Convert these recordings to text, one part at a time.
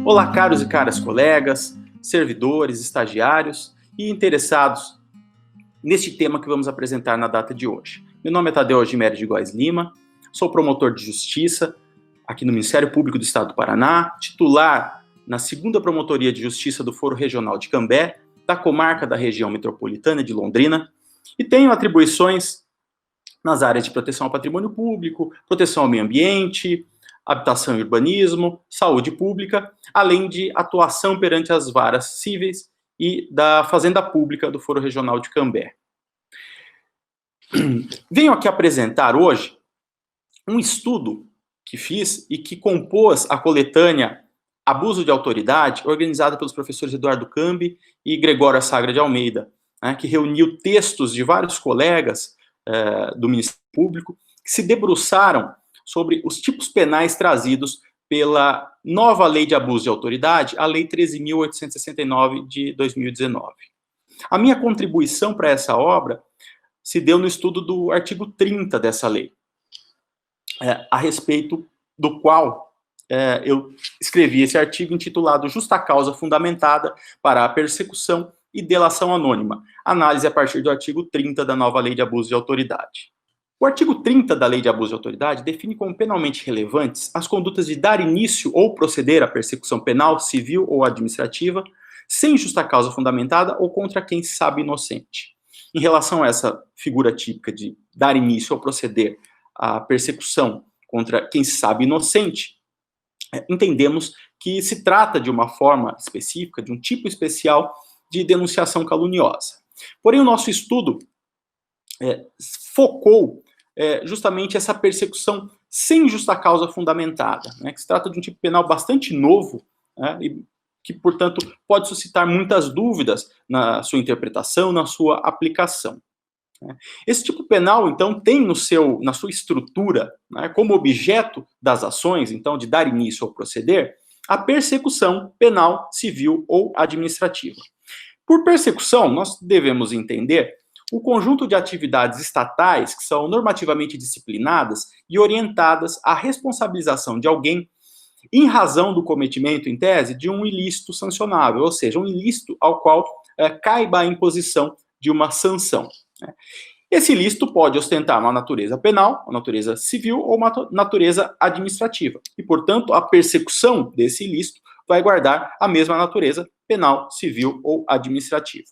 Olá, caros e caras colegas, servidores, estagiários e interessados neste tema que vamos apresentar na data de hoje. Meu nome é Tadeu Algimério de Góes Lima, sou promotor de justiça aqui no Ministério Público do Estado do Paraná, titular na 2ª Promotoria de Justiça do Foro Regional de Cambé, da comarca da região metropolitana de Londrina, e tenho atribuições nas áreas de proteção ao patrimônio público, proteção ao meio ambiente, habitação e urbanismo, saúde pública, além de atuação perante as varas cíveis e da Fazenda Pública do Foro Regional de Cambé. Venho aqui apresentar hoje um estudo que fiz e que compôs a coletânea Abuso de Autoridade, organizada pelos professores Eduardo Cambi e Gregório Sagra de Almeida, que reuniu textos de vários colegas do Ministério Público que se debruçaram sobre os tipos penais trazidos pela nova Lei de Abuso de Autoridade, a Lei 13.869 de 2019. A minha contribuição para essa obra se deu no estudo do artigo 30 dessa lei, a respeito do qual eu escrevi esse artigo intitulado Justa Causa Fundamentada para a Persecução e Delação Anônima, análise a partir do artigo 30 da nova Lei de Abuso de Autoridade. O artigo 30 da Lei de Abuso de Autoridade define como penalmente relevantes as condutas de dar início ou proceder à persecução penal, civil ou administrativa, sem justa causa fundamentada ou contra quem se sabe inocente. Em relação a essa figura típica de dar início ou proceder à persecução contra quem se sabe inocente, entendemos que se trata de uma forma específica, de um tipo especial de denunciação caluniosa. Porém, o nosso estudo focou justamente essa persecução sem justa causa fundamentada, que se trata de um tipo penal bastante novo, e que, portanto, pode suscitar muitas dúvidas na sua interpretação, na sua aplicação. Esse tipo penal, então, tem na sua estrutura, como objeto das ações, então, de dar início ao proceder, a persecução penal, civil ou administrativa. Por persecução, nós devemos entender o conjunto de atividades estatais que são normativamente disciplinadas e orientadas à responsabilização de alguém em razão do cometimento, em tese, de um ilícito sancionável, ou seja, um ilícito ao qual caiba a imposição de uma sanção. Esse ilícito pode ostentar uma natureza penal, uma natureza civil ou uma natureza administrativa. E, portanto, a persecução desse ilícito vai guardar a mesma natureza penal, civil ou administrativa.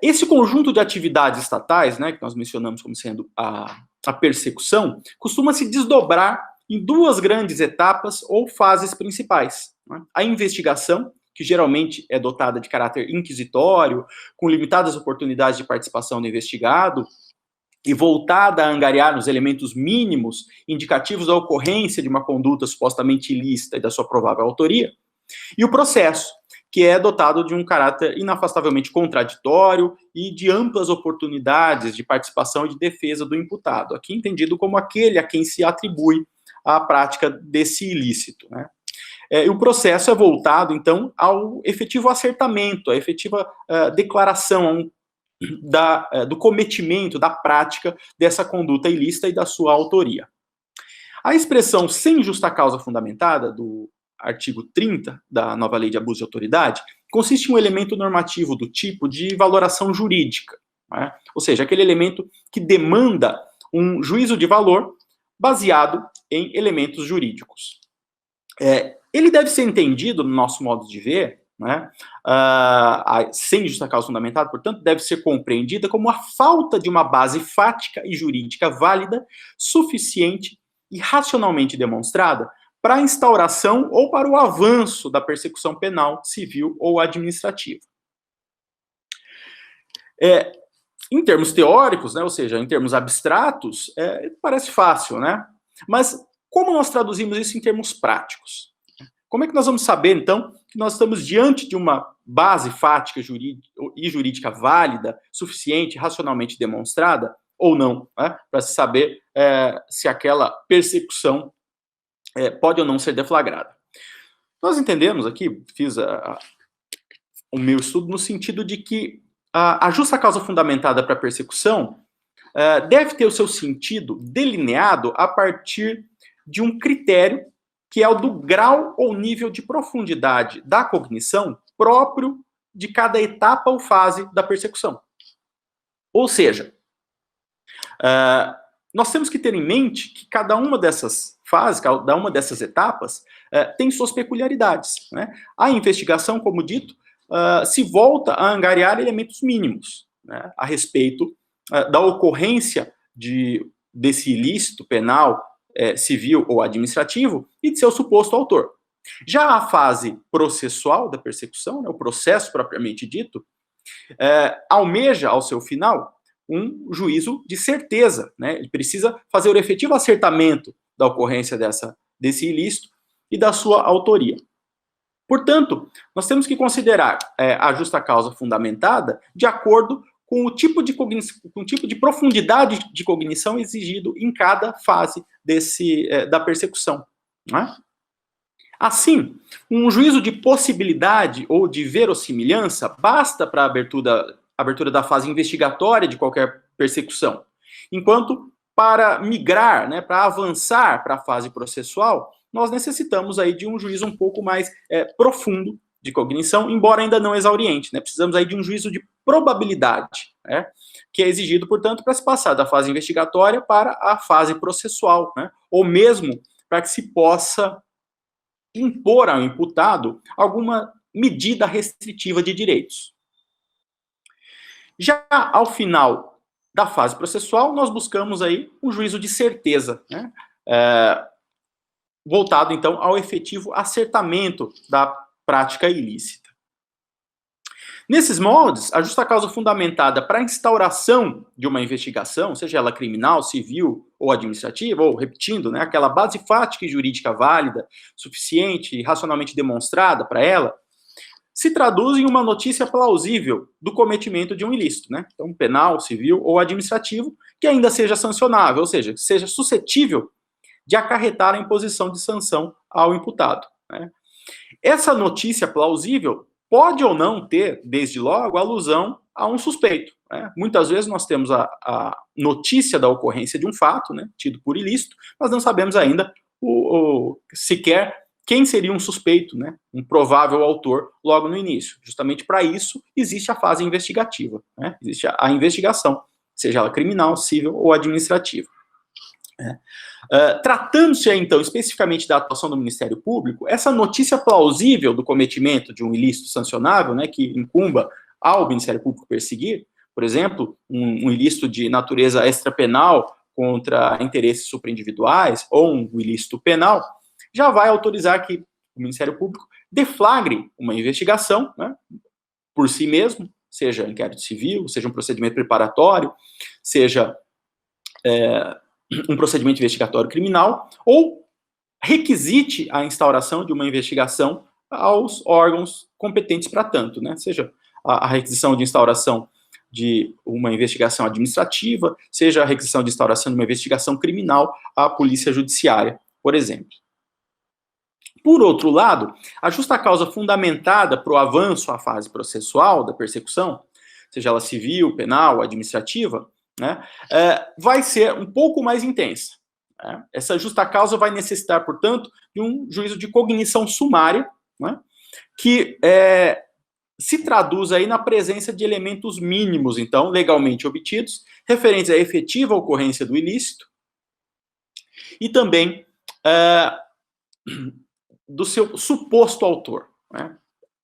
Esse conjunto de atividades estatais, que nós mencionamos como sendo a persecução, costuma se desdobrar em 2 grandes etapas ou fases principais. A investigação, que geralmente é dotada de caráter inquisitório, com limitadas oportunidades de participação do investigado, e voltada a angariar os elementos mínimos indicativos da ocorrência de uma conduta supostamente ilícita e da sua provável autoria, e o processo, que é dotado de um caráter inafastavelmente contraditório e de amplas oportunidades de participação e de defesa do imputado, aqui entendido como aquele a quem se atribui a prática desse ilícito. E o processo é voltado, então, ao efetivo acertamento, à efetiva declaração do cometimento, da prática dessa conduta ilícita e da sua autoria. A expressão sem justa causa fundamentada, do artigo 30 da nova Lei de Abuso de Autoridade, consiste em um elemento normativo do tipo de valoração jurídica, ou seja, aquele elemento que demanda um juízo de valor baseado em elementos jurídicos. Ele deve ser entendido, no nosso modo de ver, sem justa causa fundamentada, portanto, deve ser compreendida como a falta de uma base fática e jurídica válida, suficiente e racionalmente demonstrada para a instauração ou para o avanço da persecução penal, civil ou administrativa. Em termos teóricos, ou seja, em termos abstratos, parece fácil, Mas como nós traduzimos isso em termos práticos? Como é que nós vamos saber, então, que nós estamos diante de uma base fática e jurídica válida, suficiente, racionalmente demonstrada, ou não, para se saber se aquela persecução pode ou não ser deflagrada? Nós entendemos aqui, fiz o meu estudo no sentido de que a justa causa fundamentada para a persecução deve ter o seu sentido delineado a partir de um critério que é o do grau ou nível de profundidade da cognição próprio de cada etapa ou fase da persecução. Ou seja, nós temos que ter em mente que cada uma dessas fases, cada uma dessas etapas, tem suas peculiaridades, né? A investigação, como dito, se volta a angariar elementos mínimos, né, a respeito da ocorrência desse ilícito penal, civil ou administrativo e de seu suposto autor. Já a fase processual da persecução, né, o processo propriamente dito, almeja ao seu final um juízo de certeza, né? Ele precisa fazer o efetivo acertamento da ocorrência desse ilícito e da sua autoria. Portanto, nós temos que considerar a justa causa fundamentada de acordo com o tipo de profundidade de cognição exigido em cada fase da persecução, não é? Assim, um juízo de possibilidade ou de verossimilhança basta para a abertura da fase investigatória de qualquer persecução, enquanto para migrar, né, para avançar para a fase processual, nós necessitamos aí de um juízo um pouco mais profundo de cognição, embora ainda não exauriente, né? Precisamos aí de um juízo de probabilidade, né, que é exigido, portanto, para se passar da fase investigatória para a fase processual, né, ou mesmo para que se possa impor ao imputado alguma medida restritiva de direitos. Já ao final da fase processual, nós buscamos aí um juízo de certeza, né, voltado, então, ao efetivo acertamento da prática ilícita. Nesses moldes, a justa causa fundamentada para a instauração de uma investigação, seja ela criminal, civil ou administrativa, ou, repetindo, né, aquela base fática e jurídica válida, suficiente e racionalmente demonstrada para ela, se traduz em uma notícia plausível do cometimento de um ilícito, né? Então, penal, civil ou administrativo, que ainda seja sancionável, ou seja, seja suscetível de acarretar a imposição de sanção ao imputado, né? Essa notícia plausível pode ou não ter, desde logo, alusão a um suspeito, né? Muitas vezes nós temos a notícia da ocorrência de um fato, né, tido por ilícito, mas não sabemos ainda sequer quem seria um suspeito, né, um provável autor logo no início. Justamente para isso existe a fase investigativa, né? Existe a investigação, seja ela criminal, civil ou administrativa. Tratando-se, então, especificamente da atuação do Ministério Público, essa notícia plausível do cometimento de um ilícito sancionável, né, que incumba ao Ministério Público perseguir, por exemplo, um ilícito de natureza extrapenal contra interesses superindividuais ou um ilícito penal, já vai autorizar que o Ministério Público deflagre uma investigação, né, por si mesmo, seja inquérito civil, seja um procedimento preparatório, seja um procedimento investigatório criminal, ou requisite a instauração de uma investigação aos órgãos competentes para tanto, né? Seja a requisição de instauração de uma investigação administrativa, seja a requisição de instauração de uma investigação criminal à polícia judiciária, por exemplo. Por outro lado, a justa causa fundamentada para o avanço à fase processual da persecução, seja ela civil, penal, administrativa, né, vai ser um pouco mais intensa, né? Essa justa causa vai necessitar, portanto, de um juízo de cognição sumária, né, que se traduz aí na presença de elementos mínimos, então, legalmente obtidos, referentes à efetiva ocorrência do ilícito e também do seu suposto autor, né?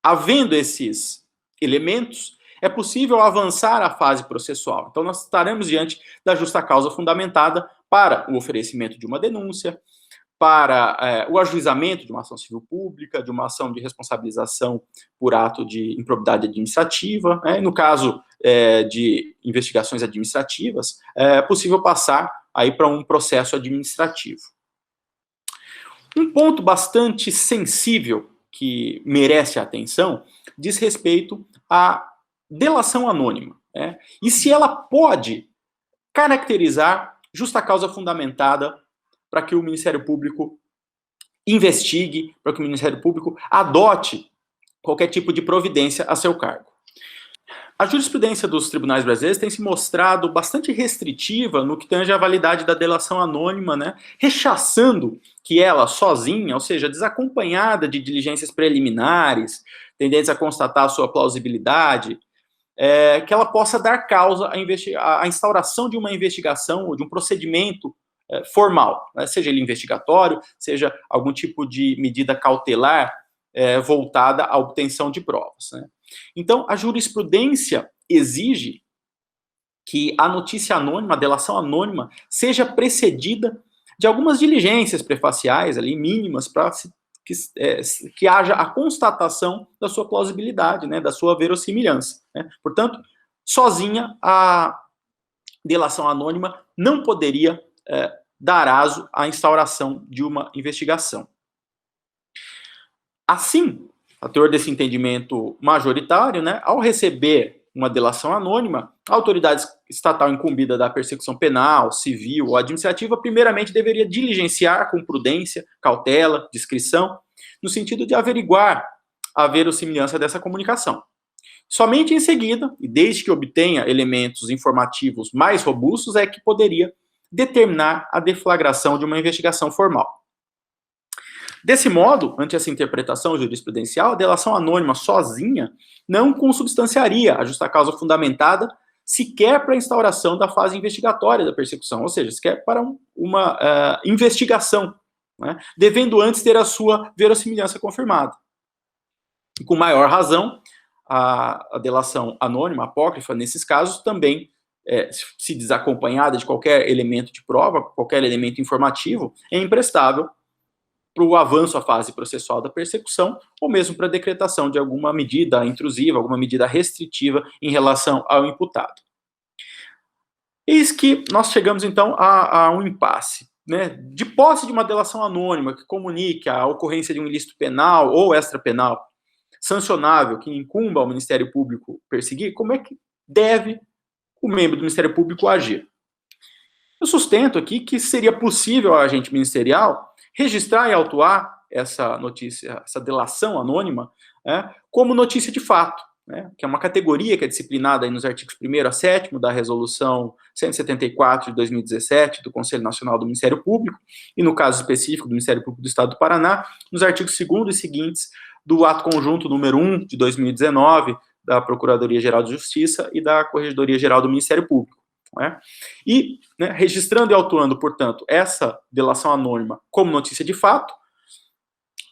Havendo esses elementos, é possível avançar a fase processual. Então, nós estaremos diante da justa causa fundamentada para o oferecimento de uma denúncia, para o ajuizamento de uma ação civil pública, de uma ação de responsabilização por ato de improbidade administrativa, né? No caso de investigações administrativas, é possível passar aí para um processo administrativo. Um ponto bastante sensível que merece atenção diz respeito à delação anônima, né? E se ela pode caracterizar justa causa fundamentada para que o Ministério Público investigue, para que o Ministério Público adote qualquer tipo de providência a seu cargo. A jurisprudência dos tribunais brasileiros tem se mostrado bastante restritiva no que tange à validade da delação anônima, né, rechaçando que ela, sozinha, ou seja, desacompanhada de diligências preliminares, tendentes a constatar a sua plausibilidade, que ela possa dar causa à instauração de uma investigação ou de um procedimento formal, né, seja ele investigatório, seja algum tipo de medida cautelar voltada à obtenção de provas, né. Então, a jurisprudência exige que a notícia anônima, a delação anônima, seja precedida de algumas diligências prefaciais ali, mínimas, para que haja a constatação da sua plausibilidade, né, da sua verossimilhança, né. Portanto, sozinha, a delação anônima não poderia dar aso à instauração de uma investigação. Assim, a teor desse entendimento majoritário, né, ao receber uma delação anônima, a autoridade estatal incumbida da persecução penal, civil ou administrativa, primeiramente deveria diligenciar com prudência, cautela, discrição, no sentido de averiguar a verossimilhança dessa comunicação. Somente em seguida, e desde que obtenha elementos informativos mais robustos, é que poderia determinar a deflagração de uma investigação formal. Desse modo, ante essa interpretação jurisprudencial, a delação anônima sozinha não consubstanciaria a justa causa fundamentada sequer para a instauração da fase investigatória da persecução, ou seja, sequer para uma investigação, né, devendo antes ter a sua verossimilhança confirmada. E com maior razão, a delação anônima, apócrifa, nesses casos, também, se desacompanhada de qualquer elemento de prova, qualquer elemento informativo, é imprestável para o avanço à fase processual da persecução, ou mesmo para a decretação de alguma medida intrusiva, alguma medida restritiva em relação ao imputado. Eis que nós chegamos, então, a um impasse, né? De posse de uma delação anônima que comunique a ocorrência de um ilícito penal ou extrapenal sancionável que incumba ao Ministério Público perseguir, como é que deve o membro do Ministério Público agir? Eu sustento aqui que seria possível ao agente ministerial registrar e autuar essa notícia, essa delação anônima, como notícia de fato, né, que é uma categoria que é disciplinada aí nos artigos 1º a 7º da Resolução 174 de 2017 do Conselho Nacional do Ministério Público, e no caso específico do Ministério Público do Estado do Paraná, nos artigos 2º e seguintes do Ato Conjunto número 1 de 2019 da Procuradoria-Geral de Justiça e da Corregedoria-Geral do Ministério Público. E, né, registrando e autuando, portanto, essa delação anônima como notícia de fato,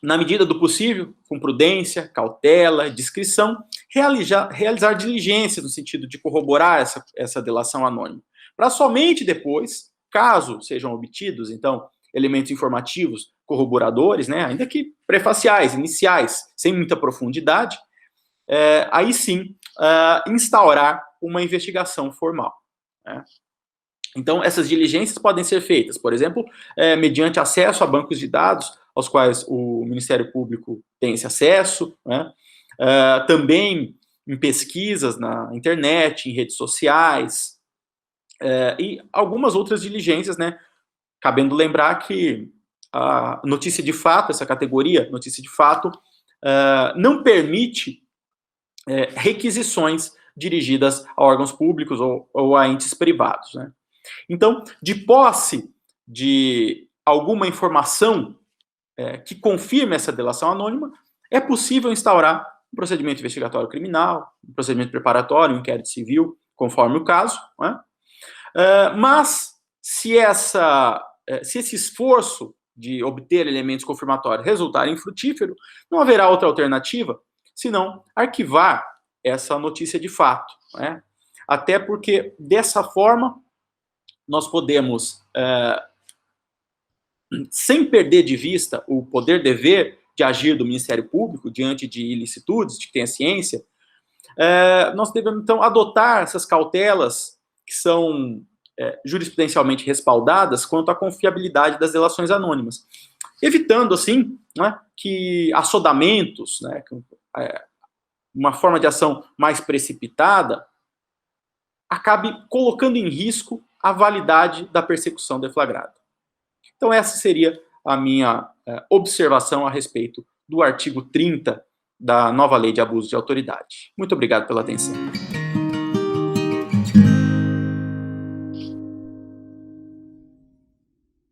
na medida do possível, com prudência, cautela, discrição, realizar diligências no sentido de corroborar essa delação anônima, para somente depois, caso sejam obtidos, então, elementos informativos corroboradores, né, ainda que prefaciais, iniciais, sem muita profundidade, aí sim, instaurar uma investigação formal. Então, essas diligências podem ser feitas, por exemplo, mediante acesso a bancos de dados aos quais o Ministério Público tem esse acesso, né? Também em pesquisas na internet, em redes sociais, e algumas outras diligências, né? Cabendo lembrar que a notícia de fato, essa categoria, notícia de fato, não permite requisições dirigidas a órgãos públicos ou a entes privados, né? Então, de posse de alguma informação que confirme essa delação anônima, é possível instaurar um procedimento investigatório criminal, um procedimento preparatório, um inquérito civil, conforme o caso, né? Mas, se esse esforço de obter elementos confirmatórios resultar infrutífero, não haverá outra alternativa senão arquivar essa notícia de fato, né? Até porque, dessa forma, nós podemos, sem perder de vista o poder-dever de agir do Ministério Público diante de ilicitudes, de que tem a ciência, nós devemos, então, adotar essas cautelas que são jurisprudencialmente respaldadas quanto à confiabilidade das delações anônimas, evitando, assim, né, que assodamentos, né, uma forma de ação mais precipitada, acabe colocando em risco a validade da persecução deflagrada. Então, essa seria a minha observação a respeito do artigo 30 da nova Lei de Abuso de Autoridade. Muito obrigado pela atenção.